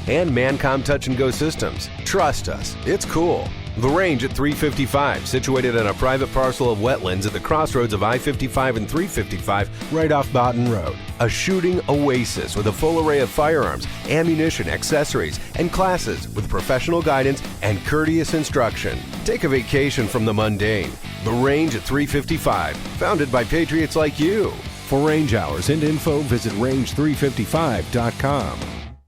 and Mancom Touch and Go systems. Trust us, it's cool. The Range at 355, situated on a private parcel of wetlands at the crossroads of I-55 and 355, right off Boughton Road. A shooting oasis with a full array of firearms, ammunition, accessories, and classes with professional guidance and courteous instruction. Take a vacation from the mundane. The Range at 355, founded by patriots like you. For range hours and info, visit range355.com.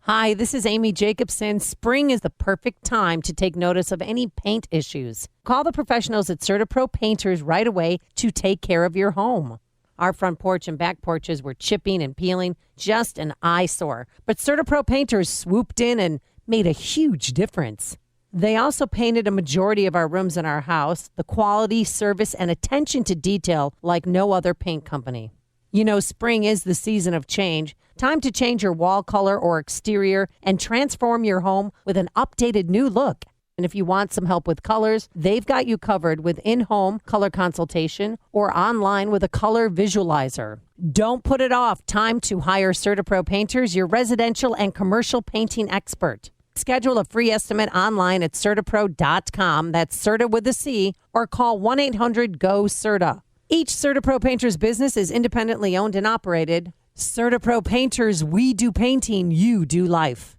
Hi, this is Amy Jacobson. Spring is the perfect time to take notice of any paint issues. Call the professionals at CertaPro Painters right away to take care of your home. Our front porch and back porches were chipping and peeling, just an eyesore. But CertaPro Painters swooped in and made a huge difference. They also painted a majority of our rooms in our house, the quality, service, and attention to detail like no other paint company. You know, spring is the season of change. Time to change your wall color or exterior and transform your home with an updated new look. And if you want some help with colors, they've got you covered with in-home color consultation or online with a color visualizer. Don't put it off. Time to hire CertaPro Painters, your residential and commercial painting expert. Schedule a free estimate online at CertaPro.com. That's Certa with a C, or call 1-800-GO-CERTA. Each CertaPro Painters business is independently owned and operated. CertaPro Painters, we do painting, you do life.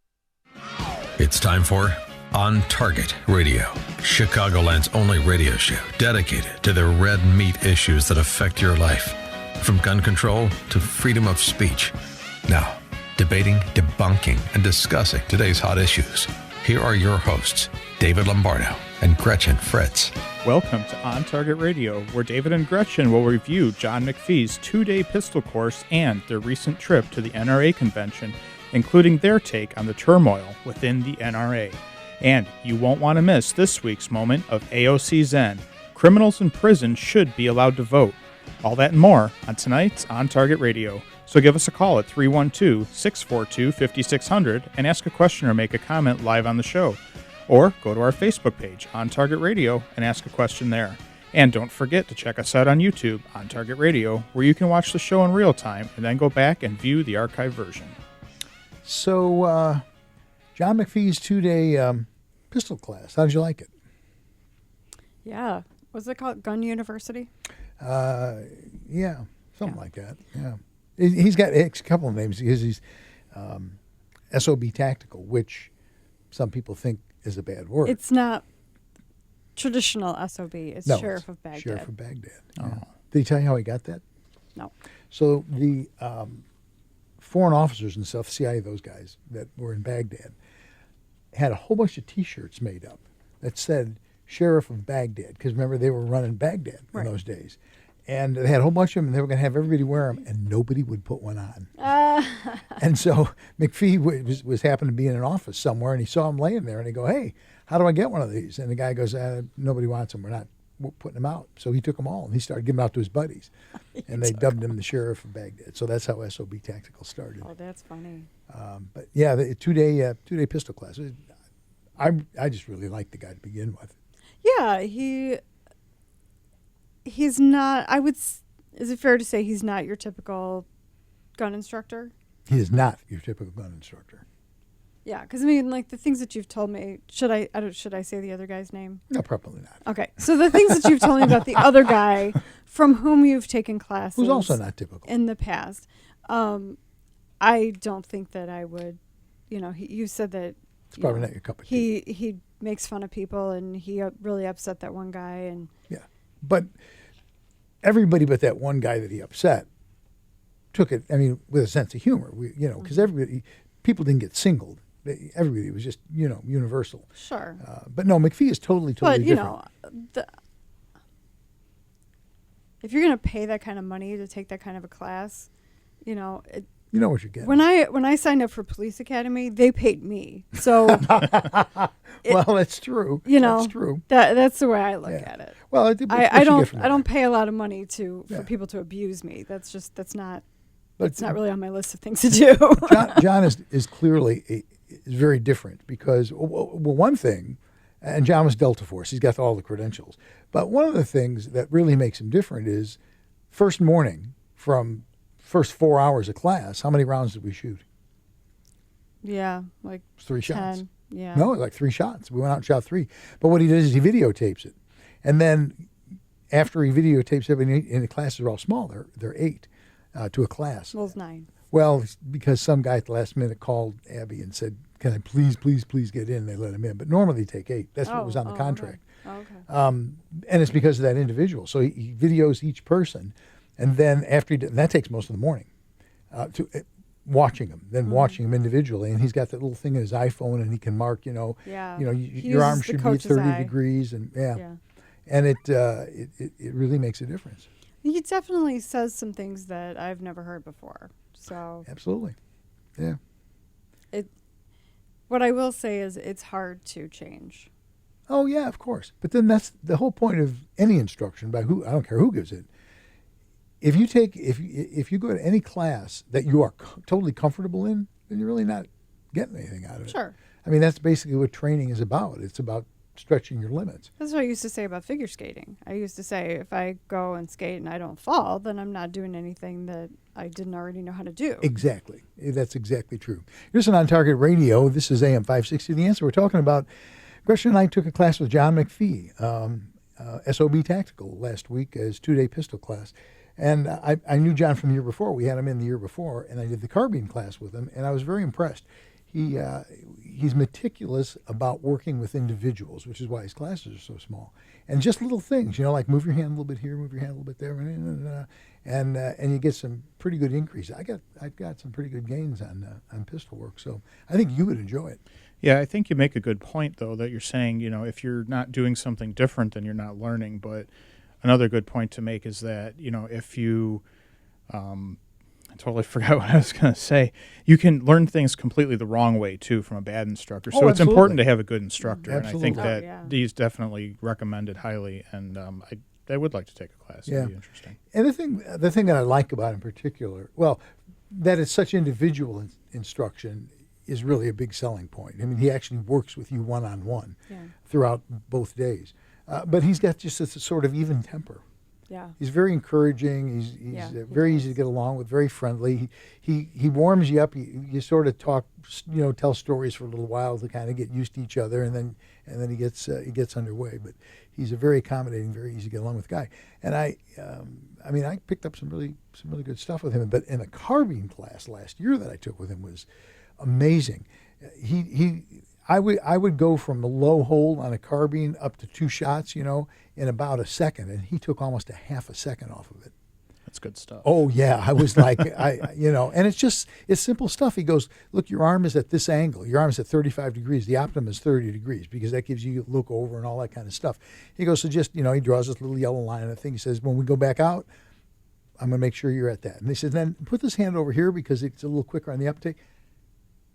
It's time for On Target Radio, Chicagoland's only radio show dedicated to the red meat issues that affect your life, from gun control to freedom of speech. Now, debating, debunking, and discussing today's hot issues. Here are your hosts, David Lombardo and Gretchen Fritz. Welcome to On Target Radio, where David and Gretchen will review John McPhee's 2-day pistol course and their recent trip to the NRA convention, including their take on the turmoil within the NRA. And you won't want to miss this week's moment of AOC Zen. Criminals in prison should be allowed to vote. All that and more on tonight's On Target Radio. So give us a call at 312-642-5600 and ask a question or make a comment live on the show. Or go to our Facebook page, On Target Radio, and ask a question there. And don't forget to check us out on YouTube, On Target Radio, where you can watch the show in real time and then go back and view the archive version. So, John McPhee's 2-day pistol class, how did you like it? Yeah. What's it called? Gun University? Yeah, something like that, yeah. He's got a couple of names because he's SOB Tactical, which some people think is a bad word. It's not traditional SOB. It's Sheriff of Baghdad. Sheriff of Baghdad. Oh. Yeah. Did he tell you how he got that? No. So the foreign officers and stuff, CIA, those guys that were in Baghdad, had a whole bunch of T-shirts made up that said Sheriff of Baghdad, because remember, they were running Baghdad in those days. And they had a whole bunch of them, and they were going to have everybody wear them, and nobody would put one on. And so McPhee was happened to be in an office somewhere, and he saw him laying there, and he go, "Hey, how do I get one of these?" And the guy goes, "Nobody wants them. We're putting them out." So he took them all, and he started giving them out to his buddies. And they dubbed him the Sheriff of Baghdad. So that's how SOB Tactical started. Oh, that's funny. But yeah, the two-day pistol class. I just really liked the guy to begin with. Yeah, he's not, is it fair to say he's not your typical gun instructor? He is not your typical gun instructor. Yeah, because I mean, like the things that you've told me, should I say the other guy's name? No, probably not. Okay, so the things that you've told me about the other guy from whom you've taken classes. Who's also not typical. In the past. I don't think that I would, you said that. It's probably not your cup of tea. He makes fun of people, and he really upset that one guy. And yeah, but everybody but that one guy that he upset took it, with a sense of humor. Because people didn't get singled. Everybody was just, universal. Sure. But no, McPhee is totally different. If you're going to pay that kind of money to take that kind of a class, you know what you're getting. When I signed up for Police Academy, they paid me. So well, that's true. That's true. That's the way I look at it. Well, I don't pay a lot of money for people to abuse me. That's not really on my list of things to do. John is clearly is very different because one thing, and John was Delta Force. He's got all the credentials. But one of the things that really makes him different is first morning from first 4 hours of class, how many rounds did we shoot? Yeah, like It's 3 10. shots. Yeah. No, like 3 shots. We went out and shot 3. But what he does is he videotapes it. And then after he videotapes everything, and the classes are all small, they're 8 to a class. Well, it's 9. Well, because some guy at the last minute called Abby and said, can I please get in? They let him in. But normally they take 8. That's what was on the contract. Okay. And it's because of that individual. So he videos each person. And then after that takes most of the morning watching him, then watching him individually. And he's got that little thing in his iPhone, and he can mark, your arm should be 30 degrees. And and it really makes a difference. He definitely says some things that I've never heard before. So absolutely, yeah. What I will say is it's hard to change. Oh yeah, of course. But then that's the whole point of any instruction by who. I don't care who gives it. If you go to any class that you are totally comfortable in, then you're really not getting anything out of it. Sure. I mean, that's basically what training is about. It's about stretching your limits. That's what I used to say about figure skating. I used to say if I go and skate and I don't fall, then I'm not doing anything that I didn't already know how to do. Exactly. That's exactly true. You're listening on Target Radio. This is AM 560. The Answer. We're talking about, Gretchen and I took a class with John McPhee, SOB Tactical, last week as 2-day pistol class. And I knew John from the year before. We had him in the year before, and I did the carbine class with him, and I was very impressed. He's meticulous about working with individuals, which is why his classes are so small. And just little things, like move your hand a little bit here, move your hand a little bit there, and you get some pretty good increase. I've got some pretty good gains on pistol work, so I think you would enjoy it. Yeah, I think you make a good point, though, that you're saying, if you're not doing something different, then you're not learning. But another good point to make is that, if you, I totally forgot what I was going to say, you can learn things completely the wrong way, too, from a bad instructor. So it's important to have a good instructor. Absolutely. And I think that he's definitely recommended highly, and I would like to take a class. It'd be interesting. And the thing that I like about it in particular, well, that it's such individual instruction is really a big selling point. I mean, he actually works with you one-on-one throughout both days. But he's got just a sort of even temper. Yeah. He's very encouraging. He's very easy to get along with, very friendly. He warms you up. You sort of talk, tell stories for a little while to kind of get used to each other, and then he gets underway. But he's a very accommodating, very easy to get along with guy. And I picked up some really good stuff with him. But in a carbine class last year that I took with him was amazing. I would go from a low hold on a carbine up to 2 shots, in about a second, and he took almost a half a second off of it. That's good stuff. Oh yeah, I was like, and it's simple stuff. He goes, look, your arm is at this angle. Your arm is at 35 degrees. The optimum is 30 degrees because that gives you a look over and all that kind of stuff. He goes, so just, he draws this little yellow line on the thing. He says, when we go back out, I'm going to make sure you're at that. And he says, then put this hand over here because it's a little quicker on the uptake.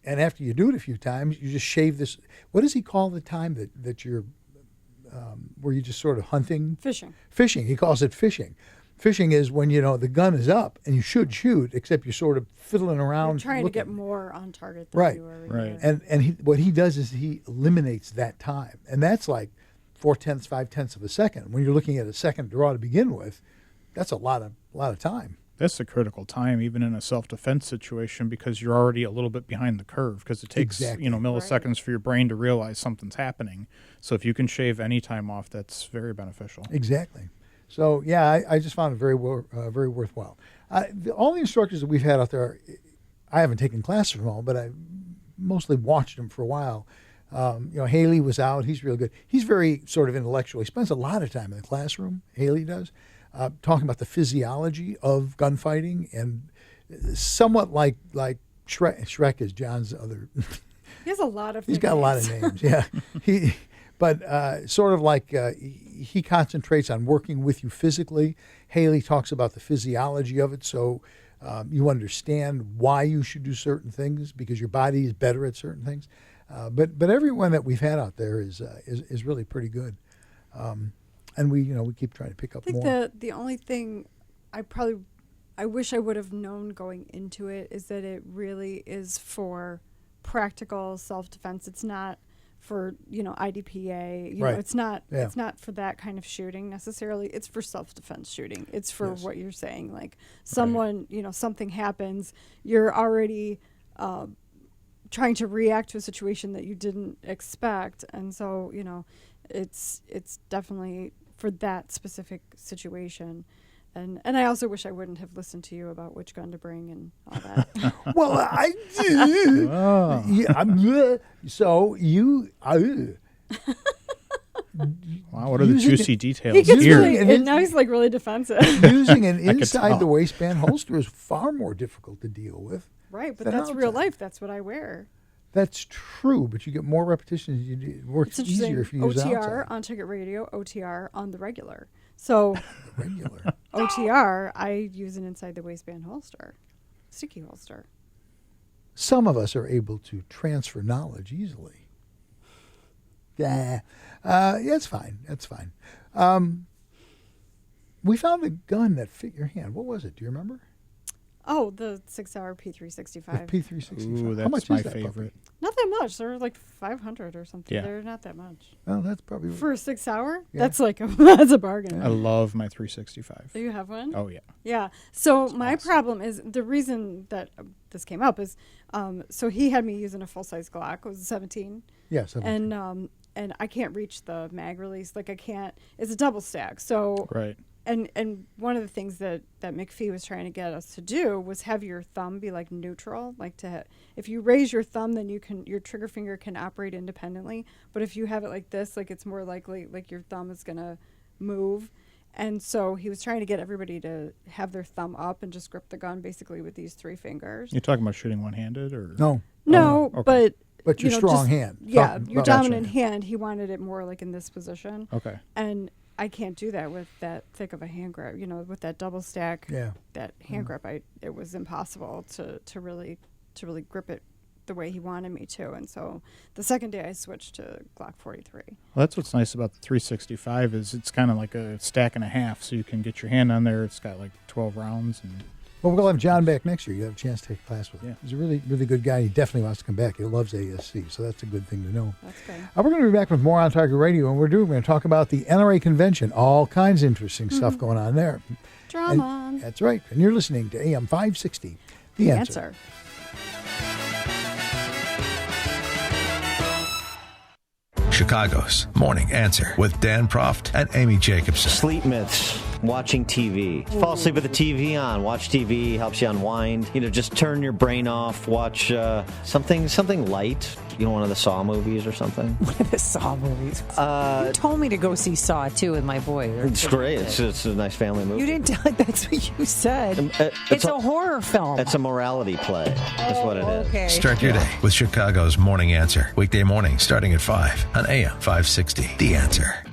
And after you do it a few times, you just shave this. What does he call the time that you're, where you're just sort of hunting? Fishing. Fishing. He calls it fishing. Fishing is when, the gun is up and you should shoot, except you're sort of fiddling around. You're trying to get more on target than you were. Right. And what he does is he eliminates that time. And that's like 4/10, 5/10 of a second. When you're looking at a second draw to begin with, that's a lot of time. That's a critical time, even in a self-defense situation, because you're already a little bit behind the curve, because it takes milliseconds for your brain to realize something's happening. So if you can shave any time off, that's very beneficial. Exactly. So yeah, I just found it very worthwhile. All the instructors that we've had out there, I haven't taken classes from all, but I mostly watched them for a while. Haley was out. He's real good. He's very sort of intellectual. He spends a lot of time in the classroom. Haley does. Talking about the physiology of gunfighting, and somewhat like Shrek is John's other. He has a lot of. He's got a lot of names, yeah. But sort of like he concentrates on working with you physically. Haley talks about the physiology of it, so you understand why you should do certain things because your body is better at certain things. But everyone that we've had out there is really pretty good. And we keep trying to pick up more. I think the only thing I wish I would have known going into it is that it really is for practical self-defense. It's not for, IDPA. Right. It's not for that kind of shooting necessarily. It's for self-defense shooting. It's for what you're saying. Like someone, something happens, you're already trying to react to a situation that you didn't expect. And so, it's definitely for that specific situation. And I also wish I wouldn't have listened to you about which gun to bring and all that. Well, so you. Wow, what are the juicy details He gets here? really, and now he's like really defensive. Using an inside the waistband holster is far more difficult to deal with. Right, but than that's real outside. life. That's what I wear. That's true, but you get more repetition. It works It's easier if you use OTR outside. on Target Radio, OTR on the regular. So Regular. OTR, I use an inside the waistband holster, sticky holster. Some of us are able to transfer knowledge easily. Yeah, that's fine. That's fine. We found a gun that fit your hand. What was it? Do you remember? Oh, the 6-hour P365. The P365. Ooh, How that's much my is that favorite. Not that much. They're like 500 or something. Yeah. They're not that much. Well, that's probably For a 6 hour? Yeah. That's like that's a bargain. I love my 365. Do you have one? Oh, yeah. Yeah. So my problem is the reason that this came up is, so he had me using a full size Glock. It was a 17, yes. and I can't reach the mag release. Like I can't. It's a double stack. So Right. and one of the things that McPhee was trying to get us to do was have your thumb be like neutral, like if you raise your thumb, then your trigger finger can operate independently. But if you have it like this, like it's more likely like your thumb is gonna move. And so he was trying to get everybody to have their thumb up and just grip the gun basically with these 3 fingers. You're talking about shooting one-handed, or No. No, okay. but your strong hand. Yeah, Thumb- your thumb. dominant hand. He wanted it more like in this position. Okay. And I can't do that with that thick of a hand grip. With that double stack. Yeah. That hand grip, it was impossible to really grip it the way he wanted me to. And so the second day I switched to Glock 43. Well, that's what's nice about the 365 is it's kind of like a stack and a half, so you can get your hand on there. It's got like 12 rounds. And Well, we'll have John back next year. You have a chance to take a class with him. Yeah. He's a really, really good guy. He definitely wants to come back. He loves ASC, so that's a good thing to know. That's good. We're going to be back with more on Target Radio, and we're going to talk about the NRA convention. All kinds of interesting stuff going on there. Drama. And that's right. And you're listening to AM 560, The Answer. Chicago's Morning Answer with Dan Proft and Amy Jacobson. Sleep myths. Watching TV. Fall asleep with the TV on. Watch TV helps you unwind. Just turn your brain off. Watch something light. One of the Saw movies or something. One of the Saw movies. You told me to go see Saw, too, with my boy. It's great. It's a nice family movie. You didn't tell it. That's what you said. It's a horror film. It's a morality play. That's what it is. Okay. Start your day with Chicago's Morning Answer. Weekday morning starting at 5 on AM 560. The Answer.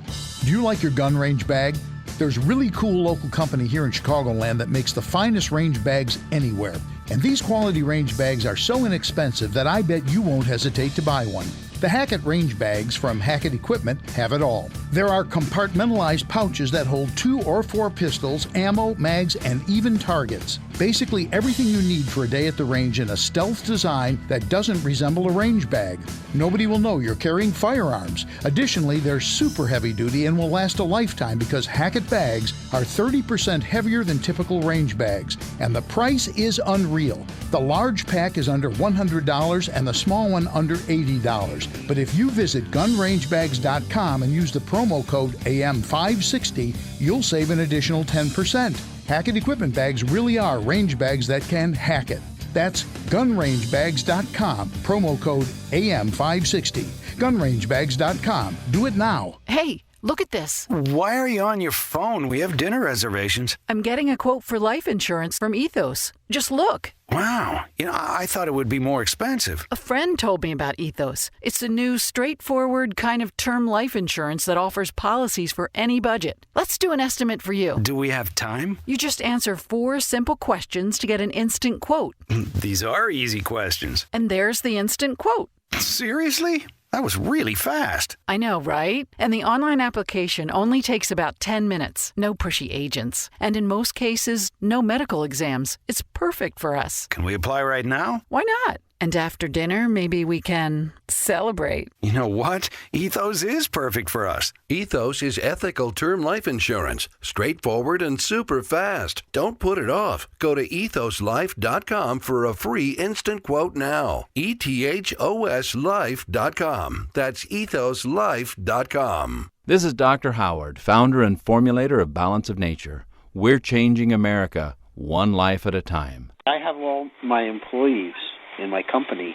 Do you like your gun range bag? There's a really cool local company here in Chicagoland that makes the finest range bags anywhere. And these quality range bags are so inexpensive that I bet you won't hesitate to buy one. The Hackett range bags from Hackett Equipment have it all. There are compartmentalized pouches that hold 2 or 4 pistols, ammo, mags, and even targets. Basically everything you need for a day at the range in a stealth design that doesn't resemble a range bag. Nobody will know you're carrying firearms. Additionally, they're super heavy duty and will last a lifetime because Hackett bags are 30% heavier than typical range bags. And the price is unreal. The large pack is under $100 and the small one under $80. But if you visit gunrangebags.com and use the promo code AM560, you'll save an additional 10%. Hackett Equipment bags really are range bags that can hack it. That's gunrangebags.com, promo code AM560. Gunrangebags.com. Do it now. Hey, look at this. Why are you on your phone? We have dinner reservations. I'm getting a quote for life insurance from Ethos. Just look. Wow. I thought it would be more expensive. A friend told me about Ethos. It's a new, straightforward kind of term life insurance that offers policies for any budget. Let's do an estimate for you. Do we have time? You just answer 4 simple questions to get an instant quote. These are easy questions. And there's the instant quote. Seriously? That was really fast. I know, right? And the online application only takes about 10 minutes. No pushy agents. And in most cases, no medical exams. It's perfect for us. Can we apply right now? Why not? And after dinner, maybe we can celebrate. You know what? Ethos is perfect for us. Ethos is ethical term life insurance. Straightforward and super fast. Don't put it off. Go to ethoslife.com for a free instant quote now. ethoslife.com. That's ethoslife.com. This is Dr. Howard, founder and formulator of Balance of Nature. We're changing America one life at a time. I have all my employees in my company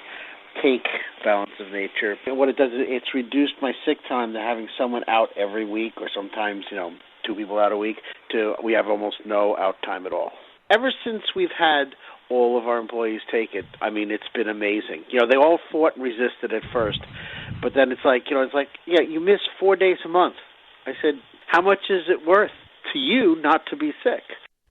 take Balance of Nature. And what it does is it's reduced my sick time to having someone out every week, or sometimes, 2 people out a week, to we have almost no out time at all. Ever since we've had all of our employees take it, it's been amazing. They all fought and resisted at first, but then it's like, you miss 4 days a month. I said, how much is it worth to you not to be sick?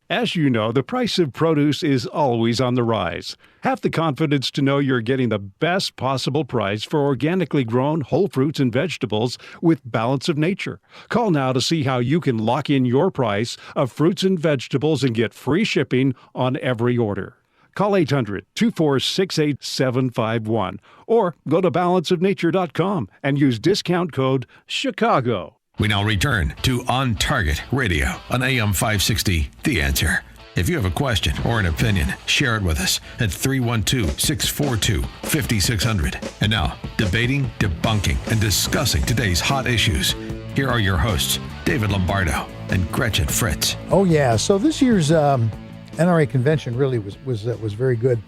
As you know, the price of produce is always on the rise. Have the confidence to know you're getting the best possible price for organically grown whole fruits and vegetables with Balance of Nature. Call now to see how you can lock in your price of fruits and vegetables and get free shipping on every order. Call 800-246-8751 or go to balanceofnature.com and use discount code CHICAGO. We now return to On Target Radio on AM 560, The Answer. If you have a question or an opinion, share it with us at 312-642-5600. And now, debating, debunking, and discussing today's hot issues. Here are your hosts, David Lombardo and Gretchen Fritz. Oh, yeah. So this year's NRA convention really was very good.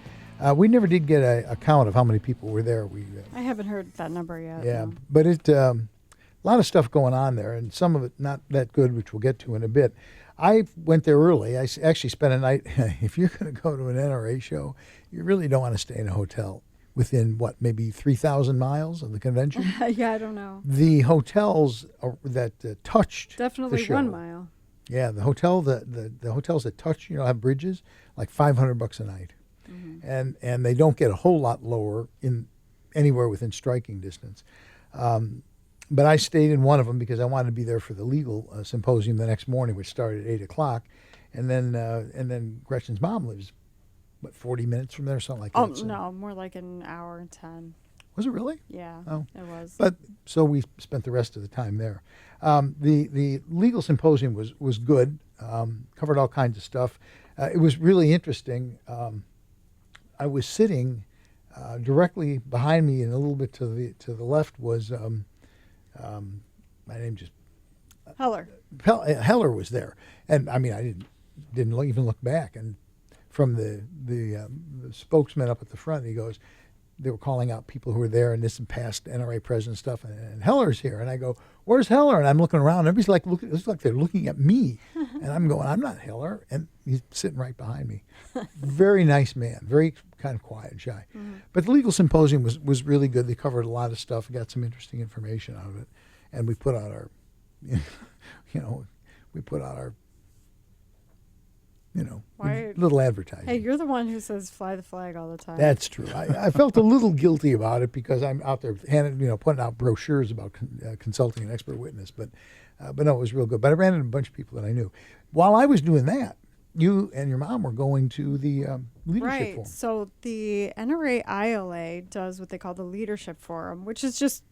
We never did get a count of how many people were there. I haven't heard that number yet. Yeah, no. but a lot of stuff going on there, and some of it not that good, which we'll get to in a bit. I went there early. I actually spent a night. If you're going to go to an NRA show, you really don't want to stay in a hotel within, maybe 3,000 miles of the convention? Yeah, I don't know. The hotels that touched Definitely the show, 1 mile. Yeah, the hotels that touch, have bridges, like $500 a night. Mm-hmm. And they don't get a whole lot lower in anywhere within striking distance. But I stayed in one of them because I wanted to be there for the legal symposium the next morning, which started at 8:00. And then Gretchen's mom lives, 40 minutes from there, something like that. Oh, no, more like an hour and 10. Was it really? Yeah, it was. But so we spent the rest of the time there. The legal symposium was good, covered all kinds of stuff. It was really interesting. I was sitting directly behind me, and a little bit to the left was my name just Heller. Heller was there, and I didn't even look back. And from the spokesman up at the front, he goes, they were calling out people who were there and this and past NRA president stuff, and Heller's here. And I go, where's Heller? And I'm looking around. Everybody's like, it's like they're looking at me. And I'm going, I'm not Heller. And he's sitting right behind me. Very nice man, very kind of quiet and shy. Mm-hmm. But the legal symposium was really good. They covered a lot of stuff, got some interesting information out of it. And we put out our, little advertising. Hey, you're the one who says fly the flag all the time. That's true. I felt a little guilty about it because I'm out there putting out brochures about consulting an expert witness. But no, it was real good. But I ran into a bunch of people that I knew. While I was doing that, you and your mom were going to the leadership forum. So the NRA ILA does what they call the leadership forum, which is just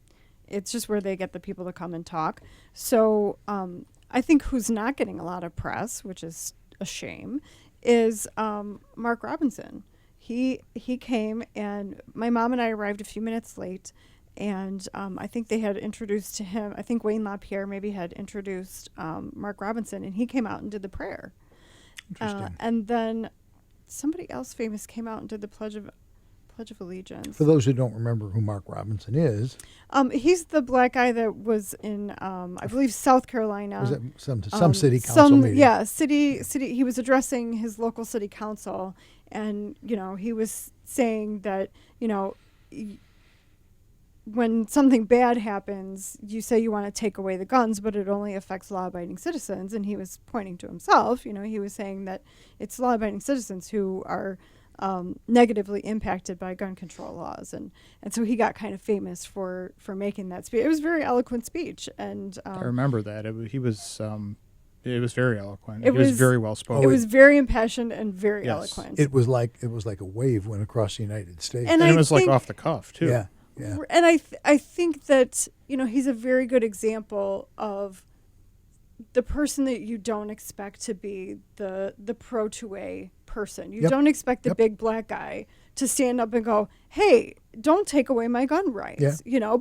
where they get the people to come and talk. So I think who's not getting a lot of press, which is a shame, is Mark Robinson. He came, and my mom and I arrived a few minutes late, and I think they had introduced to him, I think Wayne LaPierre maybe had introduced Mark Robinson, and he came out and did the prayer. Interesting. And then somebody else famous came out and did the Pledge of Allegiance. For those who don't remember who Mark Robinson is, he's the black guy that was in, I believe, South Carolina. Was it some city council meeting? Yeah, city. He was addressing his local city council, and he was saying that when something bad happens, you say you want to take away the guns, but it only affects law-abiding citizens. And he was pointing to himself. He was saying that it's law-abiding citizens who are negatively impacted by gun control laws, and so he got kind of famous for making that speech. It was a very eloquent speech, and I remember that. He was It was very eloquent. It was very well spoken. It was very impassioned and very eloquent. It was like a wave went across the United States, and it was like off the cuff too. Yeah, yeah. And I think that he's a very good example of the person that you don't expect to be the pro 2A person. You don't expect the big black guy to stand up and go, "Hey, don't take away my gun rights." Yeah.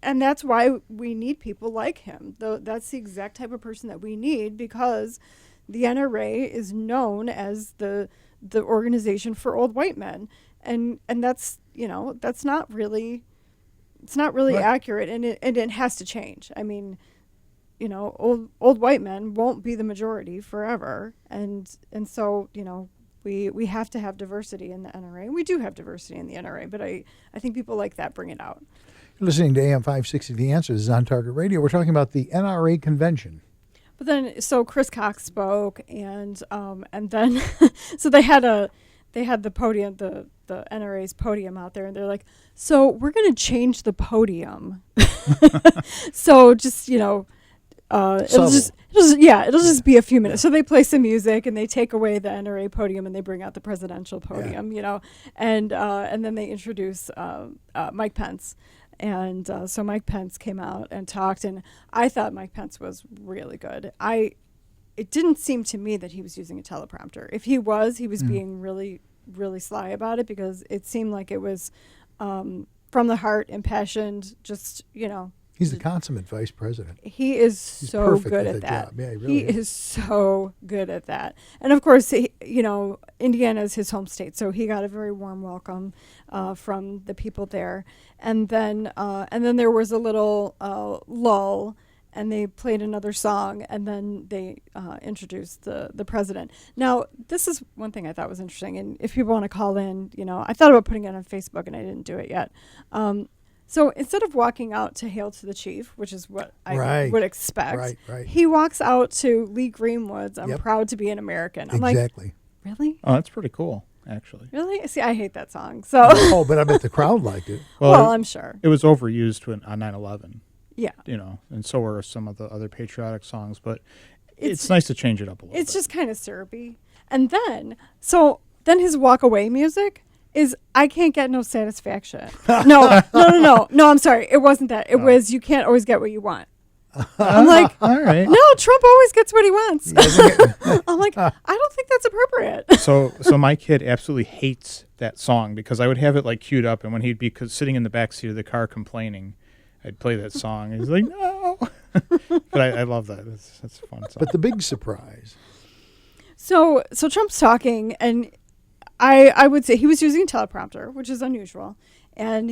And that's why we need people like him. That's the exact type of person that we need, because the NRA is known as the organization for old white men, and that's that's not really right. Accurate, and it has to change. I mean, old white men won't be the majority forever, and so we have to have diversity in the NRA. We do have diversity in the NRA, but I think people like that bring it out. You're listening to AM 560 The Answer. This is On Target Radio. We're talking about the NRA convention. But then, so Chris Cox spoke, and then so they had the podium, the NRA's podium out there, and they're like, so we're going to change the podium. So just it'll just be a few minutes. So they play some music and they take away the NRA podium and they bring out the presidential podium, and then they introduce Mike Pence. And so Mike Pence came out and talked, and I thought Mike Pence was really good. It didn't seem to me that he was using a teleprompter. If he was being really, really sly about it, because it seemed like it was from the heart, impassioned, just, He's the consummate vice president. He is so good at that. Yeah, he is so good at that. And of course, Indiana is his home state, so he got a very warm welcome from the people there. And then there was a little lull, and they played another song, and then they introduced the president. Now, this is one thing I thought was interesting, and if people want to call in, I thought about putting it on Facebook, and I didn't do it yet. So instead of walking out to Hail to the Chief, which is what I would expect, he walks out to Lee Greenwood's I'm Proud to Be an American. I'm exactly. Like, really? Oh, that's pretty cool, actually. Really? See, I hate that song. So. Oh, but I bet the crowd liked it. Well, I'm sure. It was overused on 9/11. Yeah. And so were some of the other patriotic songs, but it's nice to change it up a little bit. It's just kind of syrupy. And then his walk away music is I Can't Get No Satisfaction. No, I'm sorry. It wasn't that. It was You Can't Always Get What You Want. I'm like, all right. No, Trump always gets what he wants. I'm like, I don't think that's appropriate. So my kid absolutely hates that song, because I would have it like queued up, and when he'd be sitting in the back seat of the car complaining, I'd play that song. He's like, no. But I love that. That's a fun song. But the big surprise. So Trump's talking, and I would say he was using a teleprompter, which is unusual. And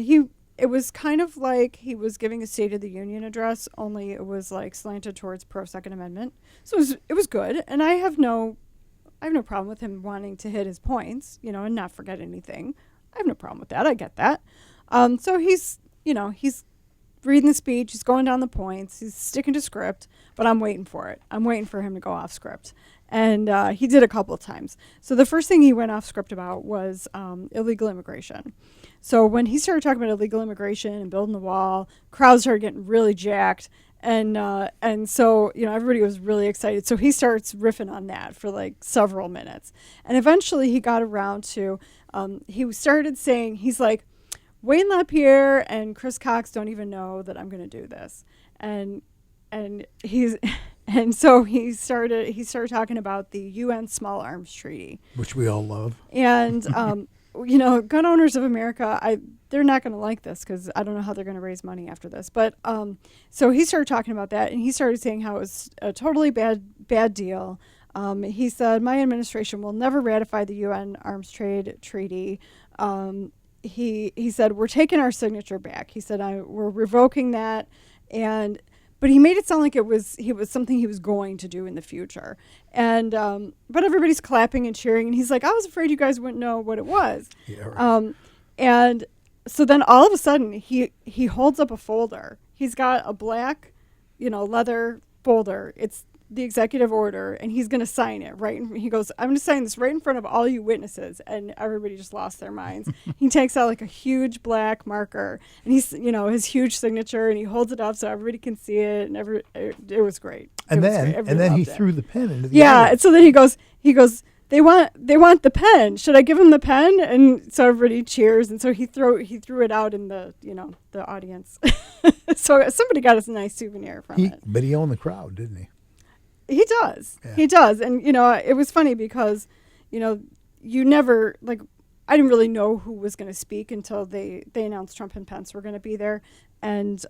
it was kind of like he was giving a State of the Union address, only it was like slanted towards pro-Second Amendment. So it was good. And I have no problem with him wanting to hit his points, and not forget anything. I have no problem with that. I get that. So he's reading the speech. He's going down the points. He's sticking to script, but I'm waiting for it. I'm waiting for him to go off script. And he did a couple of times. So the first thing he went off script about was illegal immigration. So when he started talking about illegal immigration and building the wall, crowds started getting really jacked. And so, everybody was really excited. So he starts riffing on that for like several minutes. And eventually he got around to, he started saying, he's like, Wayne LaPierre and Chris Cox don't even know that I'm going to do this. And so he started talking about the UN Small Arms Treaty, which we all love. And gun owners of America, they're not going to like this, because I don't know how they're going to raise money after this. But so he started talking about that, and he started saying how it was a totally bad deal. He said, my administration will never ratify the UN Arms Trade Treaty. He said, we're taking our signature back. He said, we're revoking that. But he made it sound like it was something he was going to do in the future. And but everybody's clapping and cheering, and he's like, I was afraid you guys wouldn't know what it was. Yeah, right. And so then all of a sudden he holds up a folder. He's got a black, leather folder. the executive order, and he's going to sign it, right? And he goes, I'm going to sign this right in front of all you witnesses. And everybody just lost their minds. He takes out like a huge black marker, and he's, his huge signature, and he holds it up so everybody can see it. And it was great. And then he threw the pen into the audience. And so then he goes, they want the pen. Should I give him the pen? And so everybody cheers. And so he threw it out in the audience. So somebody got us a nice souvenir from it. But he owned the crowd, didn't he? He does. Yeah. He does. And, it was funny because, you never, like, I didn't really know who was going to speak until they announced Trump and Pence were going to be there. And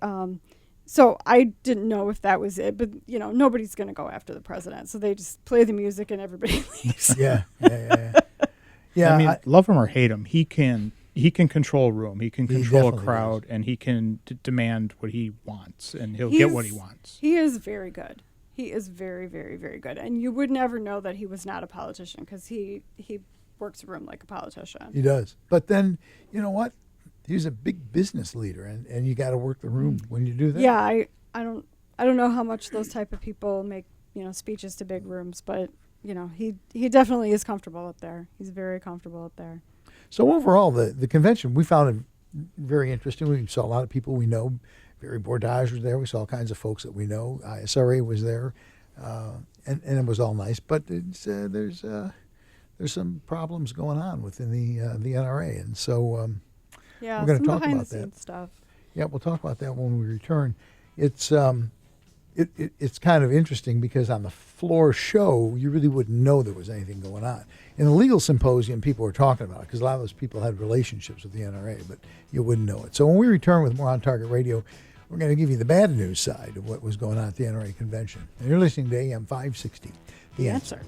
so I didn't know if that was it. But, nobody's going to go after the president. So they just play the music and everybody leaves. Yeah. I mean, love him or hate him, he can control a room. He can control a crowd, and he can demand what he wants, and he'll get what he wants. He is very good. He is very, very, very good. And you would never know that he was not a politician because he works a room like a politician. He does. But then, you know what? He's a big business leader, and you got to work the room when you do that. Yeah, I don't know how much those type of people make, speeches to big rooms, but, he definitely is comfortable up there. He's very comfortable up there. So overall, the convention, we found it very interesting. We saw a lot of people we know. Barry Bordage was there. We saw all kinds of folks that we know. ISRA was there, and it was all nice. But there's some problems going on within the NRA, and so we're going to talk about that stuff. Yeah, we'll talk about that when we return. It's kind of interesting because on the floor show, you really wouldn't know there was anything going on. In the legal symposium, people were talking about it because a lot of those people had relationships with the NRA, but you wouldn't know it. So when we return with more On Target Radio, we're going to give you the bad news side of what was going on at the NRA convention. And you're listening to AM 560, The Answer.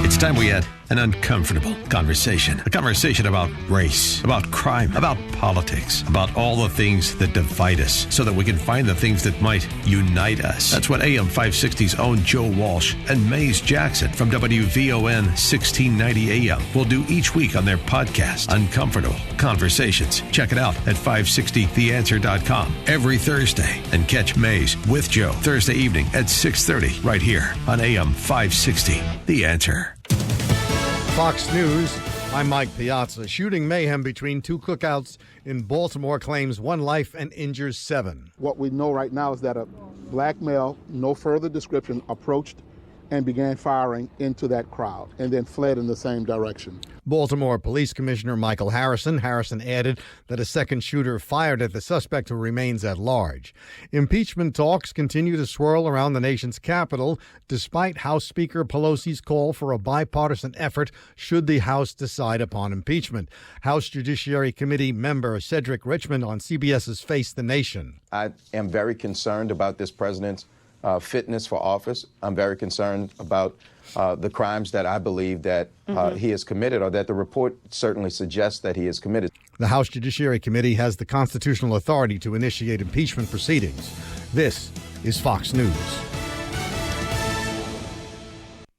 It's time we had an uncomfortable conversation. A conversation about race, about crime, about politics, about all the things that divide us so that we can find the things that might unite us. That's what AM 560's own Joe Walsh and Maze Jackson from WVON 1690 AM will do each week on their podcast, Uncomfortable Conversations. Check it out at 560theanswer.com every Thursday and catch Maze with Joe Thursday evening at 6:30 right here on AM 560. The Answer. Fox News, I'm Mike Piazza. Shooting mayhem between two cookouts in Baltimore claims 1 life and injures 7. What we know right now is that a black male, no further description, approached and began firing into that crowd and then fled in the same direction. Baltimore Police Commissioner Michael Harrison added that a second shooter fired at the suspect who remains at large. Impeachment talks continue to swirl around the nation's capital, despite House Speaker Pelosi's call for a bipartisan effort should the House decide upon impeachment. House Judiciary Committee member Cedric Richmond on CBS's Face the Nation. I am very concerned about this president's fitness for office. I'm very concerned about the crimes that I believe that he has committed, or that the report certainly suggests that he has committed. The House Judiciary Committee has the constitutional authority to initiate impeachment proceedings. This is Fox News.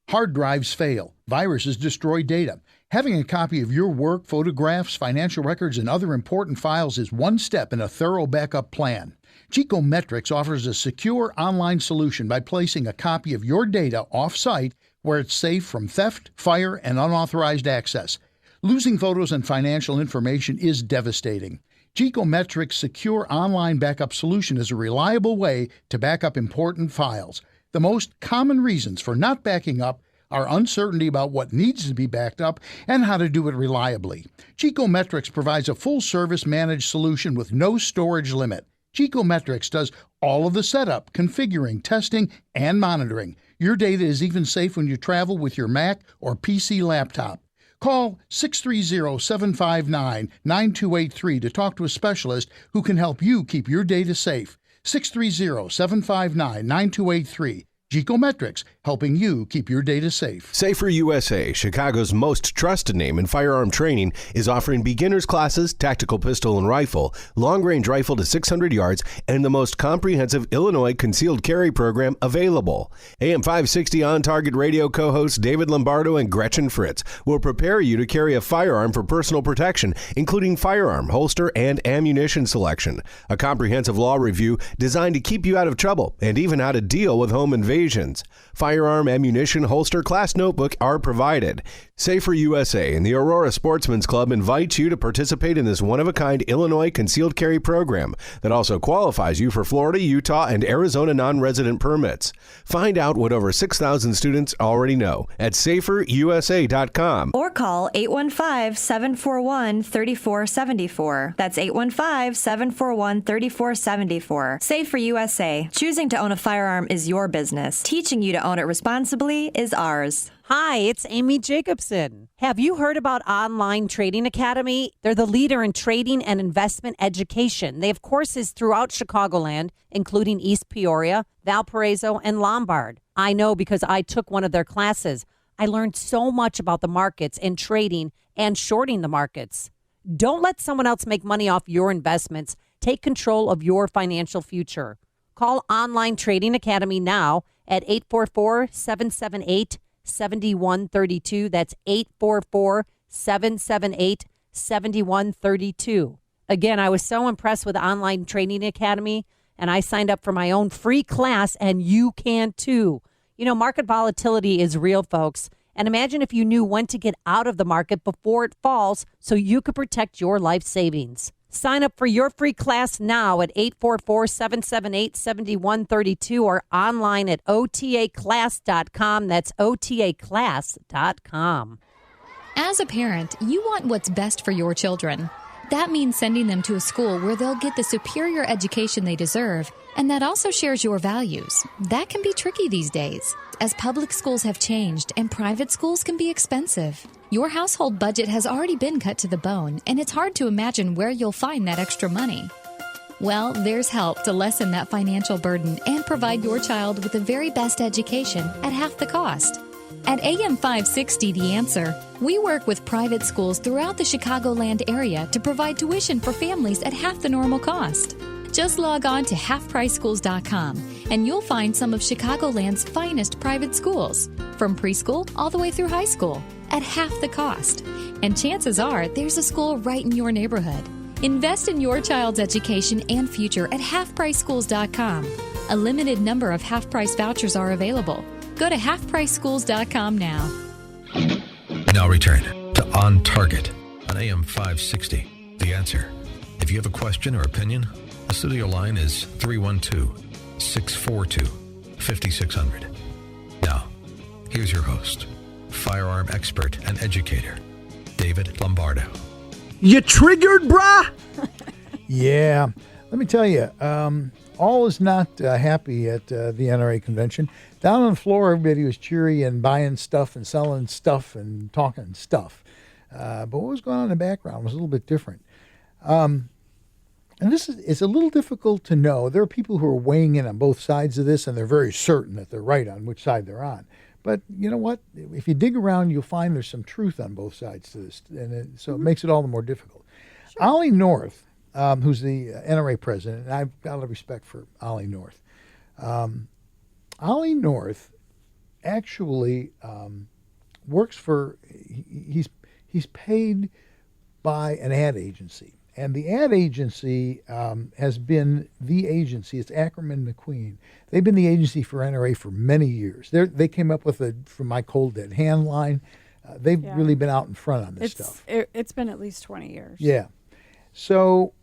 Hard drives fail. Viruses destroy data. Having a copy of your work, photographs, financial records, and other important files is one step in a thorough backup plan. Geekometrics offers a secure online solution by placing a copy of your data off-site where it's safe from theft, fire, and unauthorized access. Losing photos and financial information is devastating. Geekometrics' secure online backup solution is a reliable way to back up important files. The most common reasons for not backing up are uncertainty about what needs to be backed up and how to do it reliably. Geekometrics provides a full-service managed solution with no storage limit. Geekometrics does all of the setup, configuring, testing, and monitoring. Your data is even safe when you travel with your Mac or PC laptop. Call 630-759-9283 to talk to a specialist who can help you keep your data safe. 630-759-9283. Gecometrics, helping you keep your data safe. Safer USA, Chicago's most trusted name in firearm training, is offering beginners classes, tactical pistol and rifle, long-range rifle to 600 yards, and the most comprehensive Illinois concealed carry program available. AM 560 On Target Radio co-hosts David Lombardo and Gretchen Fritz will prepare you to carry a firearm for personal protection, including firearm, holster, and ammunition selection. A comprehensive law review designed to keep you out of trouble and even how to deal with home invasions. Firearm, ammunition, holster, class notebook are provided. Safer USA and the Aurora Sportsman's Club invites you to participate in this one-of-a-kind Illinois concealed carry program that also qualifies you for Florida, Utah, and Arizona non-resident permits. Find out what over 6,000 students already know at saferusa.com. Or call 815-741-3474. That's 815-741-3474. Safer USA. Choosing to own a firearm is your business. Teaching you to own it responsibly is ours. Hi, it's Amy Jacobson. Have you heard about Online Trading Academy? They're the leader in trading and investment education. They have courses throughout Chicagoland, including East Peoria, Valparaiso, and Lombard. I know because I took one of their classes. I learned so much about the markets and trading and shorting the markets. Don't let someone else make money off your investments. Take control of your financial future. Call Online Trading Academy now at 844-778-7132. That's 844-778-7132. Again, I was so impressed with Online Trading Academy, and I signed up for my own free class, and you can too. You know, market volatility is real, folks. And imagine if you knew when to get out of the market before it falls so you could protect your life savings. Sign up for your free class now at 844-778-7132 or online at otaclass.com. That's otaclass.com. As a parent, you want what's best for your children. That means sending them to a school where they'll get the superior education they deserve, and that also shares your values. That can be tricky these days, as public schools have changed and private schools can be expensive. Your household budget has already been cut to the bone, and it's hard to imagine where you'll find that extra money. Well, there's help to lessen that financial burden and provide your child with the very best education at half the cost. At AM 560 The Answer, we work with private schools throughout the Chicagoland area to provide tuition for families at half the normal cost. Just log on to halfpriceschools.com and you'll find some of Chicagoland's finest private schools, from preschool all the way through high school, at half the cost. And chances are there's a school right in your neighborhood. Invest in your child's education and future at halfpriceschools.com. A limited number of half-price vouchers are available. Go to halfpriceschools.com now. Now return to On Target on AM 560. The Answer. If you have a question or opinion, the studio line is 312-642-5600. Now, here's your host, firearm expert and educator, David Lombardo. You triggered, brah? Yeah. Let me tell you, all is not happy at the NRA convention. Down on the floor, everybody was cheery and buying stuff and selling stuff and talking stuff. But what was going on in the background was a little bit different. And it's a little difficult to know. There are people who are weighing in on both sides of this, and they're very certain that they're right on which side they're on. But you know what? If you dig around, you'll find there's some truth on both sides to this, and it makes it all the more difficult. Sure. Ollie North, who's the NRA president, and I've got a lot of respect for Ollie North. Ollie North actually works for, he's paid by an ad agency. And the ad agency has been the agency. It's Ackerman McQueen. They've been the agency for NRA for many years. They came up with from my cold dead hand line. They've really been out in front on this stuff. It's been at least 20 years. Yeah. So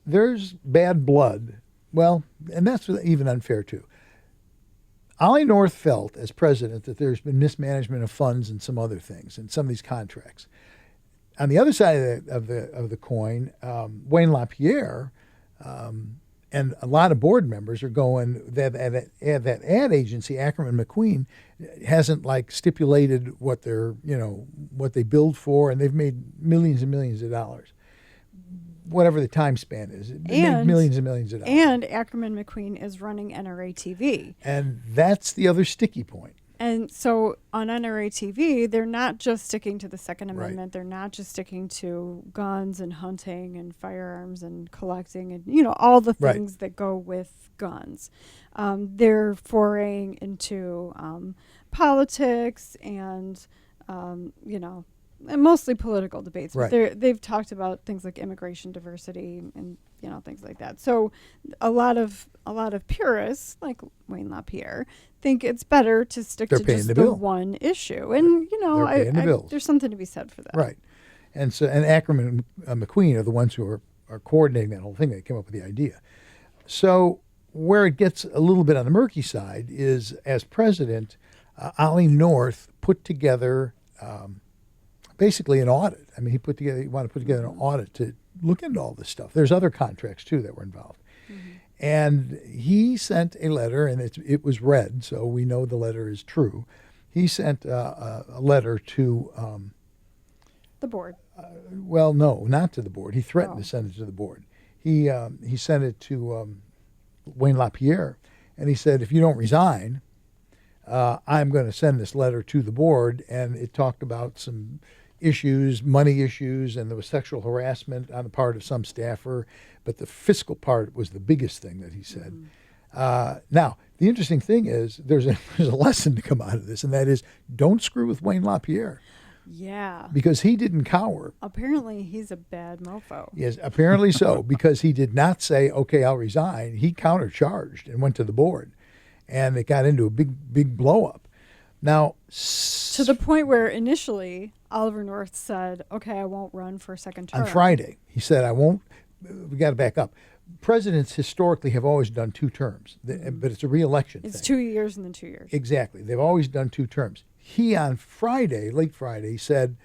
there's bad blood. Well, and that's even unfair too. Ollie North felt, as president, that there's been mismanagement of funds and some other things and some of these contracts. On the other side of the coin, Wayne LaPierre and a lot of board members are going that ad agency, Ackerman McQueen, hasn't stipulated what what they billed for, and they've made millions and millions of dollars. whatever the time span is. It made millions and millions of dollars. And Ackerman McQueen is running NRA TV. And that's the other sticky point. And so on NRA TV, they're not just sticking to the Second Amendment. They're not just sticking to guns and hunting and firearms and collecting and, all the things that go with guns. They're foraying into politics and, and mostly political debates. But they've talked about things like immigration diversity and things like that. So a lot of purists like Wayne LaPierre think it's better to stick to just the one issue. And there's something to be said for that. Right. And Ackerman and McQueen are the ones who are coordinating that whole thing. They came up with the idea. So where it gets a little bit on the murky side is, as president, Ollie North put together basically an audit. I mean, he wanted to put together an audit to look into all this stuff. There's other contracts, too, that were involved. And he sent a letter, and it was read, so we know the letter is true. He sent a letter to... the board. Well, no, not to the board. He threatened to send it to the board. He sent it to Wayne LaPierre, and he said, if you don't resign, I'm going to send this letter to the board. And it talked about some issues, money issues, and there was sexual harassment on the part of some staffer. But the fiscal part was the biggest thing that he said. Now, the interesting thing is there's a lesson to come out of this, and that is don't screw with Wayne LaPierre. Yeah. Because he didn't cower. Apparently, he's a bad mofo. Yes, apparently so, because he did not say, okay, I'll resign. He countercharged and went to the board, and it got into a big blow-up. Now, to the point where initially Oliver North said, okay, I won't run for a second term. On Friday, he said, I won't. We got to back up. Presidents historically have always done 2 terms, but it's a re-election It's thing. 2 years and then 2 years. Exactly. They've always done 2 terms. He, on Friday, late Friday, said,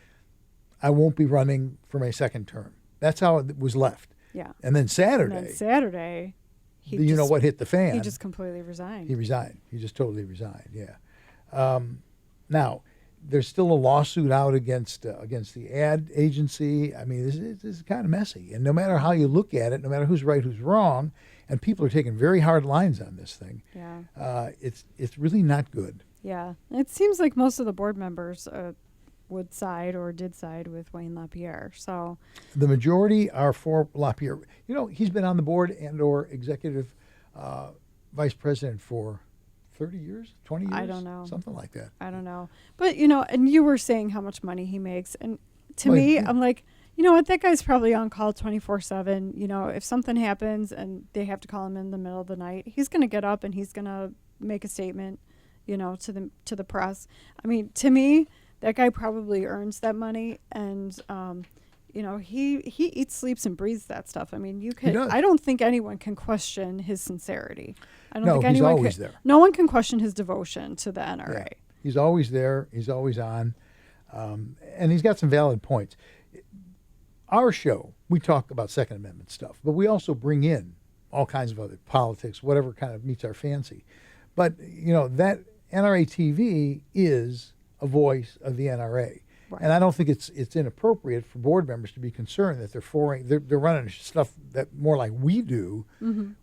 I won't be running for my second term. That's how it was left. Yeah. And then Saturday, he you know what hit the fan? He just completely resigned. He resigned. He just totally resigned, yeah. Now, there's still a lawsuit out against the ad agency. I mean, this is kind of messy. And no matter how you look at it, no matter who's right, who's wrong, and people are taking very hard lines on this thing. Yeah. It's really not good. Yeah. It seems like most of the board members would side or did side with Wayne LaPierre. So the majority are for LaPierre. He's been on the board and or executive vice president for 30 years, 20 years? I don't know. Something like that. I don't know. But, and you were saying how much money he makes. And to me, I'm like, you know what? That guy's probably on call 24/7. If something happens and they have to call him in the middle of the night, he's going to get up and he's going to make a statement, to the press. I mean, to me, that guy probably earns that money. And, he eats, sleeps, and breathes that stuff. I mean, I don't think anyone can question his sincerity. I don't think anyone he's always there. No one can question his devotion to the NRA. Yeah. He's always there. He's always on. And he's got some valid points. Our show, we talk about Second Amendment stuff, but we also bring in all kinds of other politics, whatever kind of meets our fancy. But, that NRA TV is a voice of the NRA. Right. And I don't think it's inappropriate for board members to be concerned that they're running stuff that more like we do,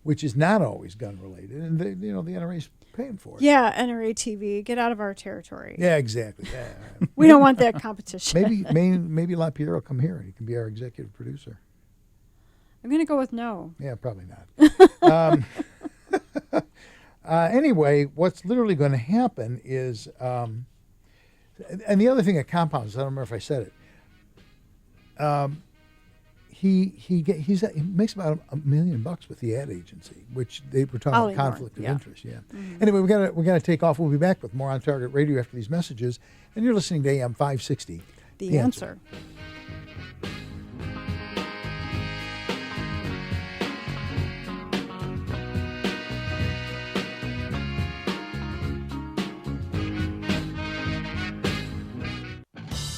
which is not always gun related, and the NRA's paying for it. Yeah, NRA TV, get out of our territory. Yeah, exactly. Yeah. We don't want that competition. Maybe LaPierre will come here and he can be our executive producer. I'm going to go with no. Yeah, probably not. Anyway, what's literally going to happen is. And the other thing that compounds, I don't remember if I said it. He makes about $1 million with the ad agency, which they were talking about conflict of interest. Yeah. Mm-hmm. Anyway, we got to take off. We'll be back with more on Target Radio after these messages, and you're listening to AM 560. The answer.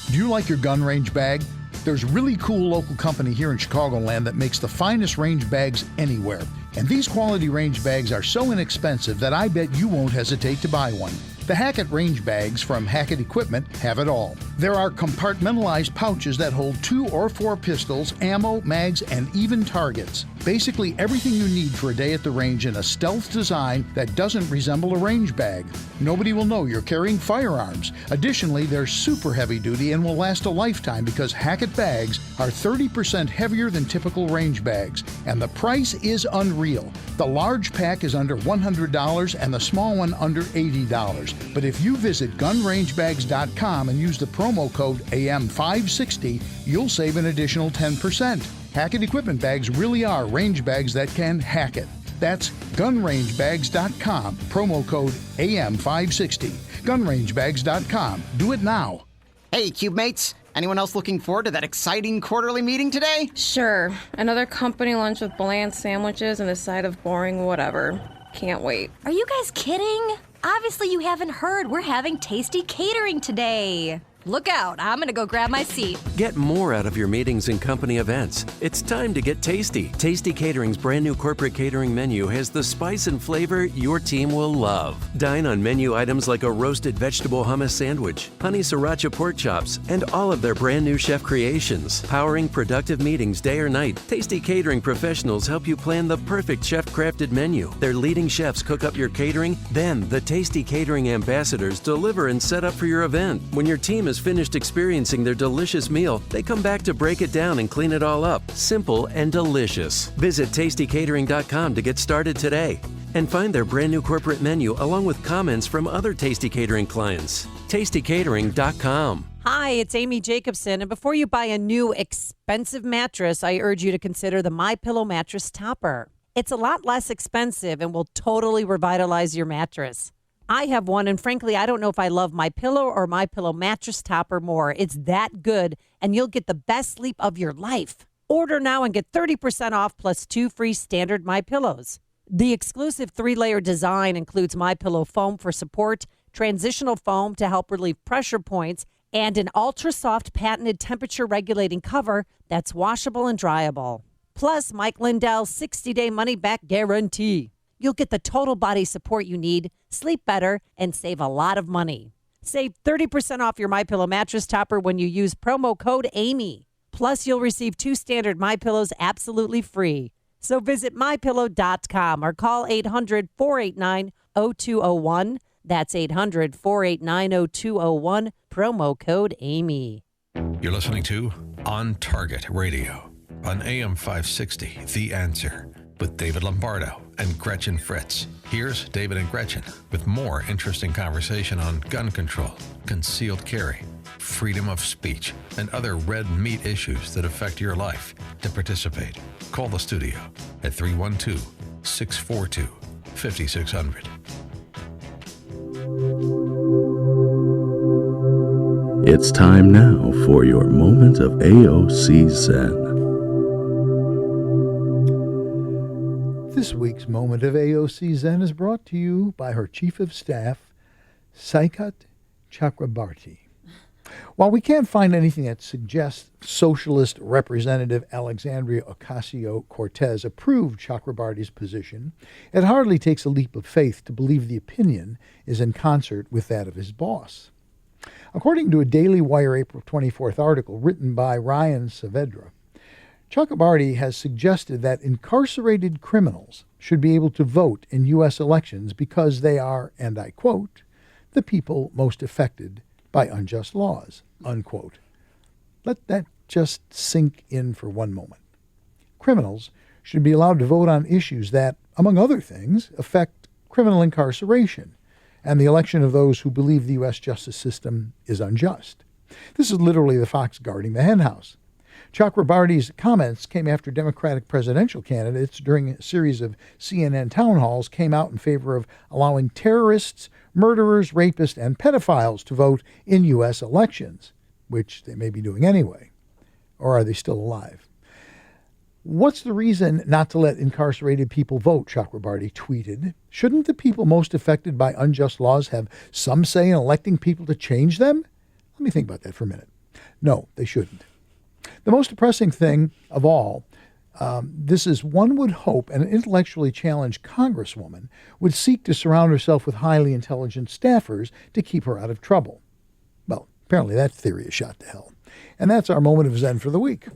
Do you like your gun range bag? There's a really cool local company here in Chicagoland that makes the finest range bags anywhere. And these quality range bags are so inexpensive that I bet you won't hesitate to buy one. The Hackett range bags from Hackett Equipment have it all. There are compartmentalized pouches that hold 2 or 4 pistols, ammo, mags, and even targets. Basically everything you need for a day at the range in a stealth design that doesn't resemble a range bag. Nobody will know you're carrying firearms. Additionally, they're super heavy duty and will last a lifetime because Hackett bags are 30% heavier than typical range bags, and the price is unreal. The large pack is under $100 and the small one under $80. But if you visit gunrangebags.com and use the promo code AM560, you'll save an additional 10%. Hackett Equipment bags really are range bags that can hack it. That's gunrangebags.com, promo code AM560. Gunrangebags.com. Do it now. Hey, CubeMates. Anyone else looking forward to that exciting quarterly meeting today? Sure. Another company lunch with bland sandwiches and a side of boring whatever. Can't wait. Are you guys kidding? Obviously you haven't heard. We're having tasty catering today. Look out, I'm gonna go grab my seat. Get more out of your meetings and company events. It's time to get tasty. Tasty Catering's brand new corporate catering menu has the spice and flavor your team will love. Dine on menu items like a roasted vegetable hummus sandwich, honey sriracha pork chops, and all of their brand new chef creations. Powering productive meetings day or night, Tasty Catering professionals help you plan the perfect chef-crafted menu. Their leading chefs cook up your catering, then the Tasty Catering ambassadors deliver and set up for your event. When your team is finished experiencing their delicious meal, they come back to break it down and clean it all up. Simple and delicious. Visit tastycatering.com to get started today and find their brand new corporate menu along with comments from other Tasty Catering clients. tastycatering.com. Hi, it's Amy Jacobson, and before you buy a new expensive mattress, I urge you to consider the MyPillow mattress topper. It's a lot less expensive and will totally revitalize your mattress. I have one, and frankly, I don't know if I love MyPillow or MyPillow mattress topper more. It's that good, and you'll get the best sleep of your life. Order now and get 30% off plus 2 free standard MyPillows. The exclusive 3-layer design includes MyPillow foam for support, transitional foam to help relieve pressure points, and an ultra-soft patented temperature-regulating cover that's washable and dryable. Plus, Mike Lindell's 60-day money-back guarantee. You'll get the total body support you need, sleep better, and save a lot of money. Save 30% off your MyPillow mattress topper when you use promo code AMY. Plus, you'll receive 2 standard MyPillows absolutely free. So visit MyPillow.com or call 800-489-0201. That's 800-489-0201, promo code AMY. You're listening to On Target Radio on AM 560, The Answer, with David Lombardo and Gretchen Fritz. Here's David and Gretchen with more interesting conversation on gun control, concealed carry, freedom of speech, and other red meat issues that affect your life. To participate, call the studio at 312-642-5600. It's time now for your moment of AOC Zen. This week's Moment of AOC Zen is brought to you by her Chief of Staff, Saikat Chakrabarti. While we can't find anything that suggests Socialist Representative Alexandria Ocasio-Cortez approved Chakrabarti's position, it hardly takes a leap of faith to believe the opinion is in concert with that of his boss. According to a Daily Wire April 24th article written by Ryan Saavedra, Chakrabarti has suggested that incarcerated criminals should be able to vote in U.S. elections because they are, and I quote, the people most affected by unjust laws, unquote. Let that just sink in for one moment. Criminals should be allowed to vote on issues that, among other things, affect criminal incarceration and the election of those who believe the U.S. justice system is unjust. This is literally the fox guarding the henhouse. Chakrabarti's comments came after Democratic presidential candidates during a series of CNN town halls came out in favor of allowing terrorists, murderers, rapists, and pedophiles to vote in U.S. elections, which they may be doing anyway. Or are they still alive? What's the reason not to let incarcerated people vote, Chakrabarti tweeted. Shouldn't the people most affected by unjust laws have some say in electing people to change them? Let me think about that for a minute. No, they shouldn't. The most depressing thing of all This is, one would hope, an intellectually challenged congresswoman would seek to surround herself with highly intelligent staffers to keep her out of trouble. Well, apparently that theory is shot to hell. And that's our moment of Zen for the week.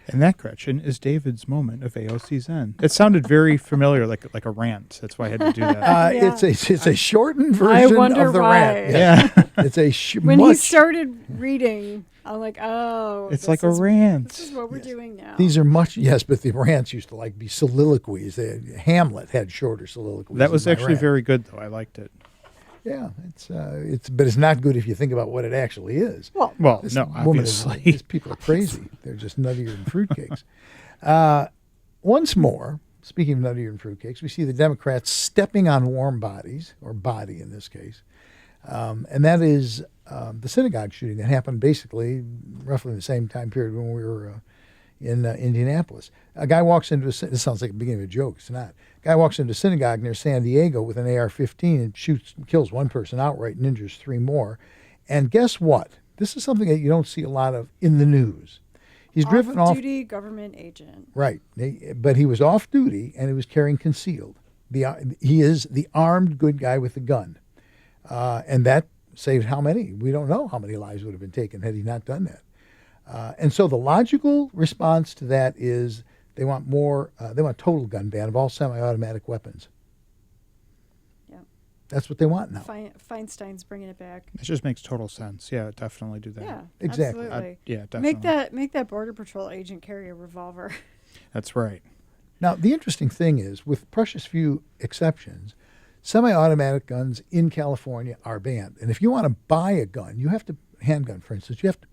And that, Gretchen, is David's moment of AOC Zen. It sounded very familiar, like a rant. That's why I had to do that. It's a shortened version of the rant. Yeah. It's a when he started reading, I'm like, oh, it's like a rant. This is what we're doing now. These are but the rants used to be soliloquies. Hamlet had shorter soliloquies. That was actually very good, though. I liked it. Yeah, but it's not good if you think about what it actually is. Well, no, obviously. These people are crazy. They're just nuttier than fruitcakes. Once more, speaking of nuttier than fruitcakes, we see the Democrats stepping on warm bodies, or body in this case, and that is the synagogue shooting that happened basically roughly the same time period when we were in Indianapolis. A guy walks into this sounds like the beginning of a joke. It's not. A guy walks into a synagogue near San Diego with an AR-15 and kills one person outright and injures 3 more. And guess what? This is something that you don't see a lot of in the news. He's driven off. Off-duty government agent. Right. But he was off duty and he was carrying concealed. He is the armed good guy with the gun. And that saved how many? We don't know how many lives would have been taken had he not done that. And so the logical response to that is they want they want a total gun ban of all semi-automatic weapons. Yeah. That's what they want now. Feinstein's bringing it back. It just makes total sense. Yeah, definitely do that. Yeah, exactly. Absolutely. Yeah, definitely. Make that Border Patrol agent carry a revolver. That's right. Now, the interesting thing is, with precious few exceptions, semi-automatic guns in California are banned. And if you want to buy a gun, handgun, for instance, you have to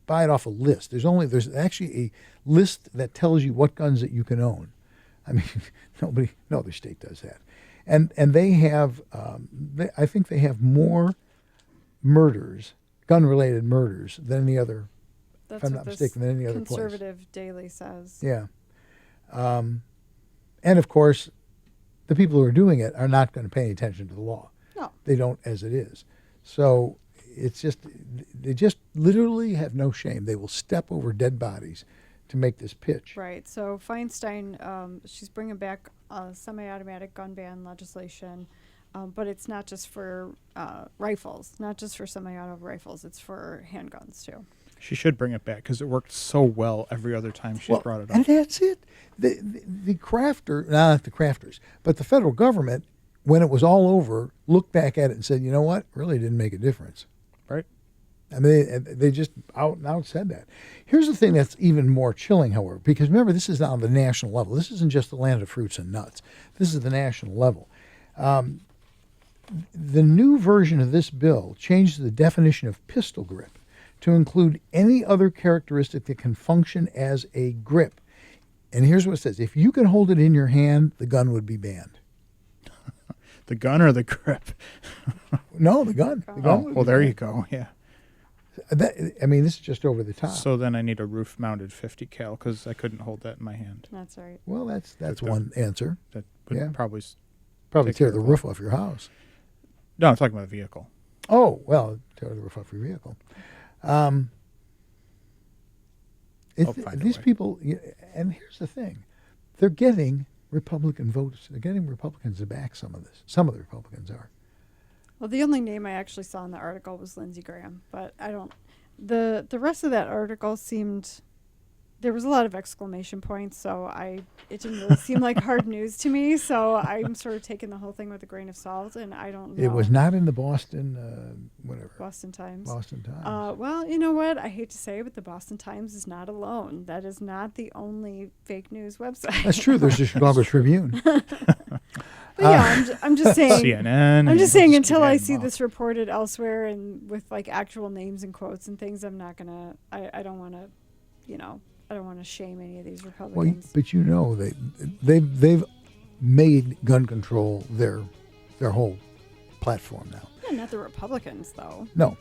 buy it off a list. There's actually a list that tells you what guns that you can own. I mean, no other state does that. And they have, I think they have more murders, gun-related murders, than any other, if I'm not mistaken, than any other place. Conservative Daily says. Yeah. And of course, the people who are doing it are not going to pay any attention to the law. No. They don't as it is. So they just literally have no shame. They will step over dead bodies to make this pitch. Right. So Feinstein, she's bringing back semi-automatic gun ban legislation, but it's not just for rifles, not just for semi-auto rifles. It's for handguns too. She should bring it back because it worked so well every other time she brought it up. And that's it. The not the crafters, but the federal government, when it was all over, looked back at it and said, you know what, really didn't make a difference. Right. I mean, they just out and out said that. Here's the thing that's even more chilling, however, because remember, this is on the national level. This isn't just the land of fruits and nuts. This is the national level. The new version of this bill changes the definition of pistol grip to include any other characteristic that can function as a grip. And here's what it says. If you can hold it in your hand, the gun would be banned. The gun or the grip? No, the gun. The gun well, there you go. Yeah. This is just over the top. So then I need a roof-mounted 50 cal because I couldn't hold that in my hand. That's right. Well, that's one answer. That would probably tear the roof off your house. No, I'm talking about a vehicle. Oh, well, tear the roof off your vehicle. These people, and here's the thing, they're getting Republican votes. They're getting Republicans to back some of this. Some of the Republicans are. Well, the only name I actually saw in the article was Lindsey Graham, but I don't. The rest of that article seemed. There was a lot of exclamation points, so it didn't really seem like hard news to me. So I'm sort of taking the whole thing with a grain of salt, and I don't know. It was not in the Boston Times. Boston Times. Well, you know what? I hate to say it, but the Boston Times is not alone. That is not the only fake news website. That's true. There's the Chicago Tribune. But yeah, I'm just saying. CNN. I'm just saying until I see this reported elsewhere and with like actual names and quotes and things, I'm not gonna. I don't want to, I don't want to shame any of these Republicans. Well, but they've made gun control their whole platform now. Yeah, not the Republicans though. No.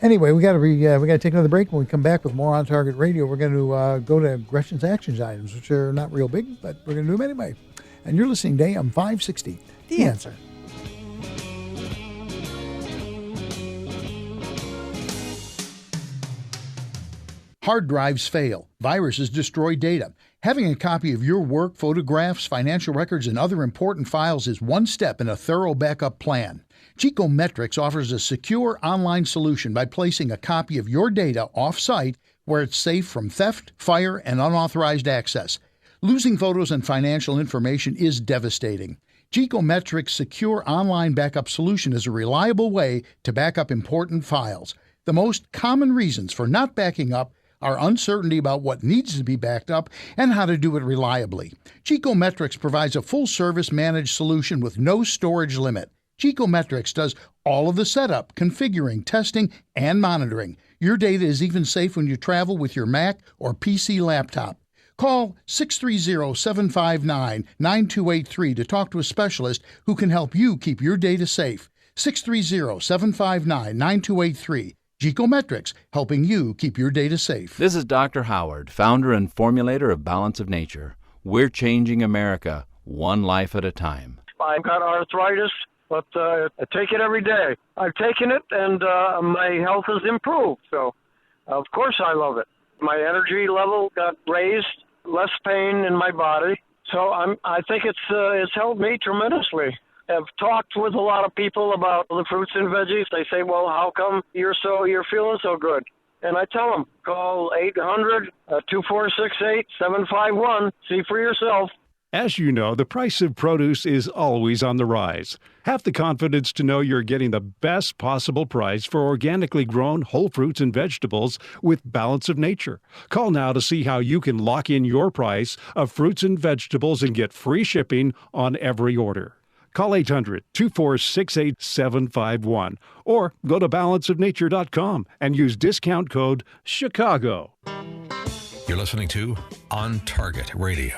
Anyway, we got to take another break. When we come back with more On Target Radio, we're going to go to Gretchen's action items, which are not real big, but we're going to do them anyway. And you're listening to AM 560. The Answer. Hard drives fail. Viruses destroy data. Having a copy of your work, photographs, financial records, and other important files is one step in a thorough backup plan. Geekometrics offers a secure online solution by placing a copy of your data off-site where it's safe from theft, fire, and unauthorized access. Losing photos and financial information is devastating. Geekometrics' secure online backup solution is a reliable way to back up important files. The most common reasons for not backing up are uncertainty about what needs to be backed up and how to do it reliably. Geekometrics provides a full-service managed solution with no storage limit. Geekometrics does all of the setup, configuring, testing, and monitoring. Your data is even safe when you travel with your Mac or PC laptop. Call 630-759-9283 to talk to a specialist who can help you keep your data safe. 630-759-9283. Geekometrics, helping you keep your data safe. This is Dr. Howard, founder and formulator of Balance of Nature. We're changing America, one life at a time. I've got arthritis, but I take it every day. I've taken it, and my health has improved. So, of course, I love it. My energy level got raised, less pain in my body. So I think it's helped me tremendously. I've talked with a lot of people about the fruits and veggies. They say, well, how come you're feeling so good? And I tell them, call 800-2468-751. See for yourself. As you know, the price of produce is always on the rise. Have the confidence to know you're getting the best possible price for organically grown whole fruits and vegetables with Balance of Nature. Call now to see how you can lock in your price of fruits and vegetables and get free shipping on every order. Call 800-2468-751 or go to balanceofnature.com and use discount code CHICAGO. You're listening to On Target Radio